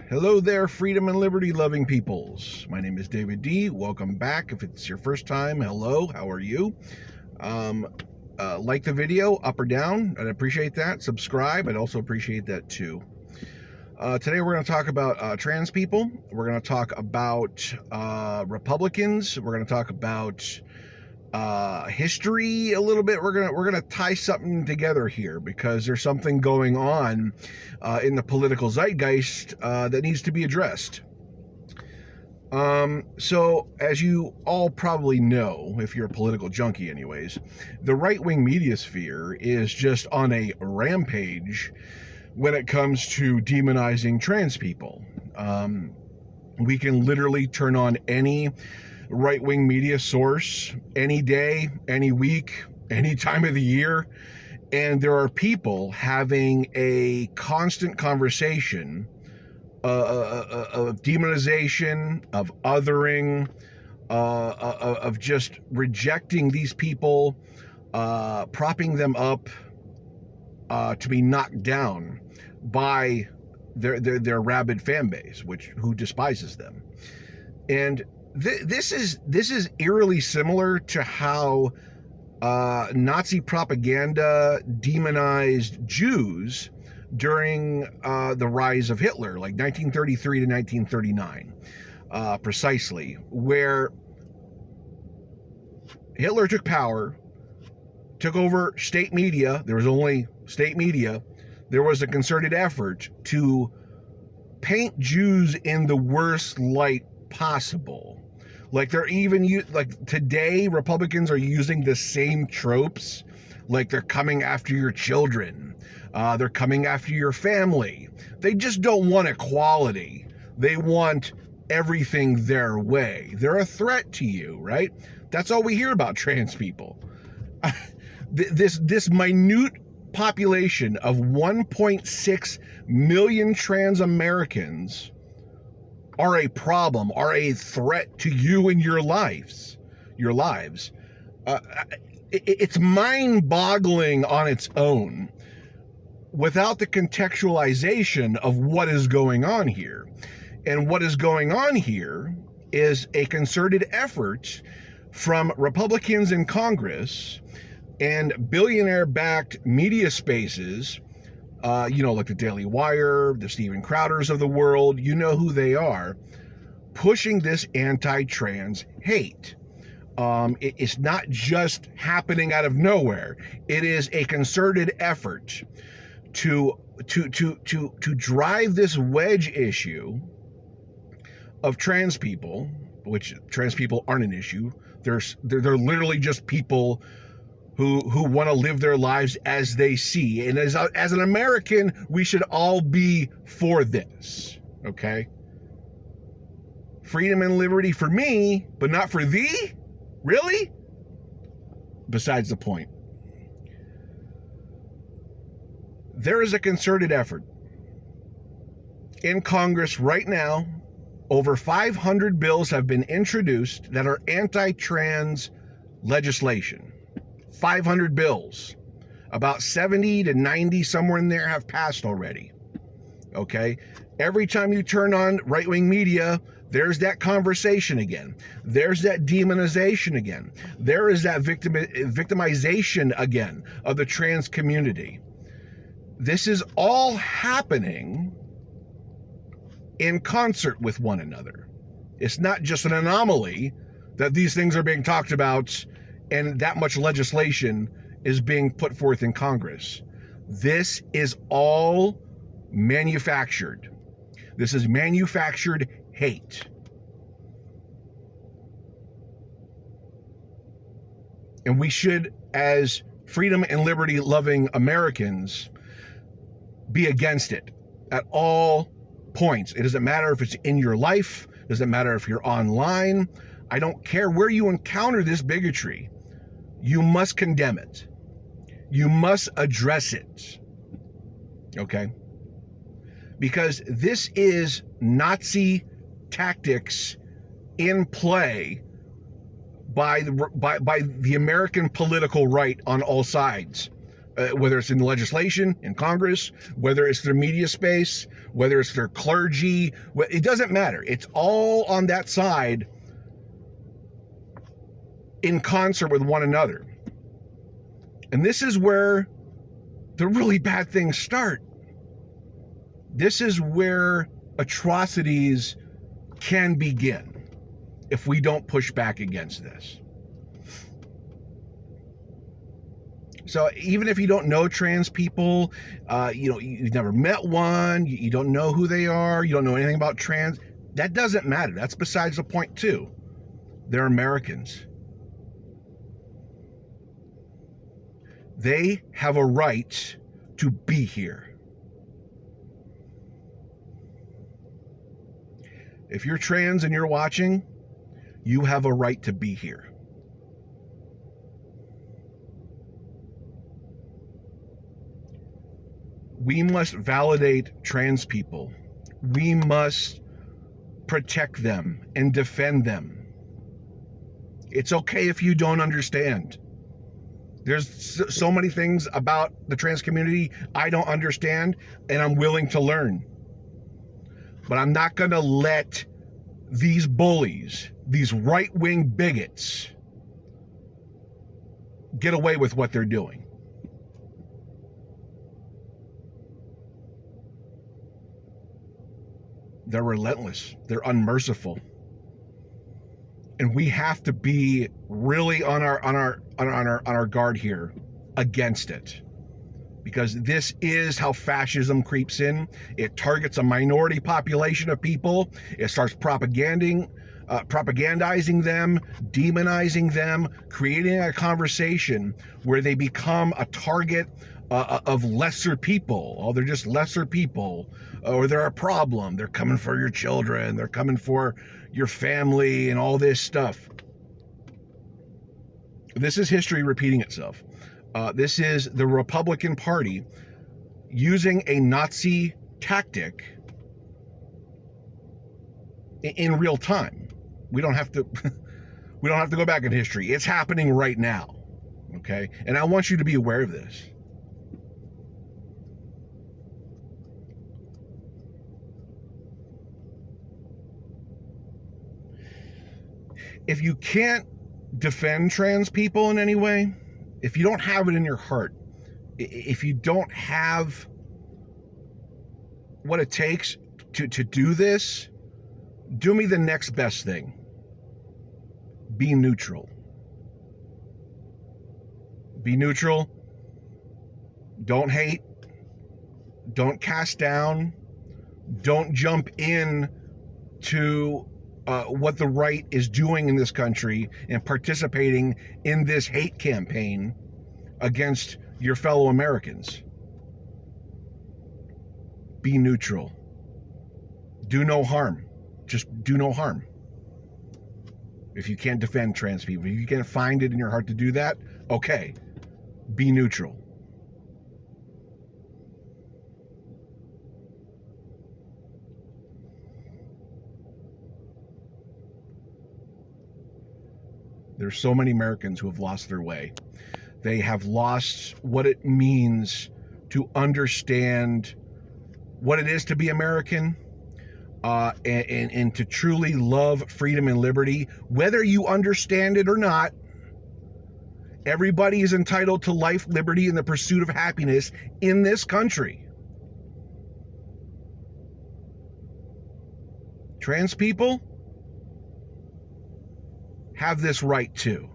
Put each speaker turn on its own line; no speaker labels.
Hello there, freedom and liberty loving peoples. My name is David D. Welcome back. If it's your first time, hello, how are you? Like the video, up or down, I'd appreciate that. Subscribe, I'd also appreciate that too. Today we're going to talk about trans people. We're going to talk about Republicans. We're going to talk about history a little bit. We're gonna tie something together here because there's something going on in the political zeitgeist that needs to be addressed. So as you all probably know, if you're a political junkie anyways, the right-wing media sphere is just on a rampage when it comes to demonizing trans people. We can literally turn on any right-wing media source any day, any week, any time of the year, and there are people having a constant conversation of demonization, of othering, of just rejecting these people, propping them up to be knocked down by their rabid fan base, who despises them. And this is eerily similar to how Nazi propaganda demonized Jews during the rise of Hitler, like 1933 to 1939, precisely, where Hitler took power, took over state media. There was only state media. There was a concerted effort to paint Jews in the worst light possible. Like they're even like today, Republicans are using the same tropes. Like they're coming after your children, they're coming after your family. They just don't want equality. They want everything their way. They're a threat to you, right? That's all we hear about trans people. This minute population of 1.6 million trans Americans are a problem, are a threat to you and your lives. It's mind-boggling on its own without the contextualization of what is going on here. And what is going on here is a concerted effort from Republicans in Congress and billionaire-backed media spaces, like the Daily Wire, the Steven Crowders of the world, you know who they are, pushing this anti-trans hate. It's not just happening out of nowhere. It is a concerted effort to drive this wedge issue of trans people, which trans people aren't an issue. They're literally just people who want to live their lives as they see. And as an American, we should all be for this, okay? Freedom and liberty for me, but not for thee? Really? Besides the point. There is a concerted effort in Congress right now. Over 500 bills have been introduced that are anti-trans legislation. 500 bills. About 70 to 90, somewhere in there, have passed already. Okay? Every time you turn on right-wing media, there's that conversation again. There's that demonization again. There is that victimization again of the trans community. This is all happening in concert with one another. It's not just an anomaly that these things are being talked about and that much legislation is being put forth in Congress. This is all manufactured. This is manufactured hate. And we should, as freedom and liberty loving Americans, be against it at all points. It doesn't matter if it's in your life. It doesn't matter if you're online. I don't care where you encounter this bigotry. You must condemn it. You must address it. Okay? Because this is Nazi tactics in play by the American political right on all sides whether it's in legislation, in Congress, whether it's their media space, whether it's their clergy, it doesn't matter. It's all on that side in concert with one another. And this is where the really bad things start. This is where atrocities can begin if we don't push back against this. So even if you don't know trans people, you've never met one, you don't know who they are, you don't know anything about trans, that doesn't matter. That's besides the point too. They're Americans. They have a right to be here. If you're trans and you're watching, you have a right to be here. We must validate trans people. We must protect them and defend them. It's okay if you don't understand. There's so many things about the trans community I don't understand, and I'm willing to learn. But I'm not going to let these bullies, these right-wing bigots, get away with what they're doing. They're relentless. They're unmerciful. And we have to be really on our guard here against it. Because this is how fascism creeps in. It targets a minority population of people. It starts propagandizing them, demonizing them, creating a conversation where they become a target of lesser people. Oh, they're just lesser people, or they're a problem. They're coming for your children. They're coming for your family and all this stuff. This is history repeating itself. This is the Republican Party using a Nazi tactic in real time. We don't have to go back in history. It's happening right now. Okay? And I want you to be aware of this. If you can't defend trans people in any way, if you don't have it in your heart, if you don't have what it takes to do this, do me the next best thing. Be neutral. Be neutral. Don't hate. Don't cast down. Don't jump in to what the right is doing in this country and participating in this hate campaign against your fellow Americans. Be neutral. Do no harm. Just do no harm. If you can't defend trans people, if you can't find it in your heart to do that, okay, be neutral. There's so many Americans who have lost their way. They have lost what it means to understand what it is to be American, and to truly love freedom and liberty. Whether you understand it or not, everybody is entitled to life, liberty, and the pursuit of happiness in this country. Trans people have this right too.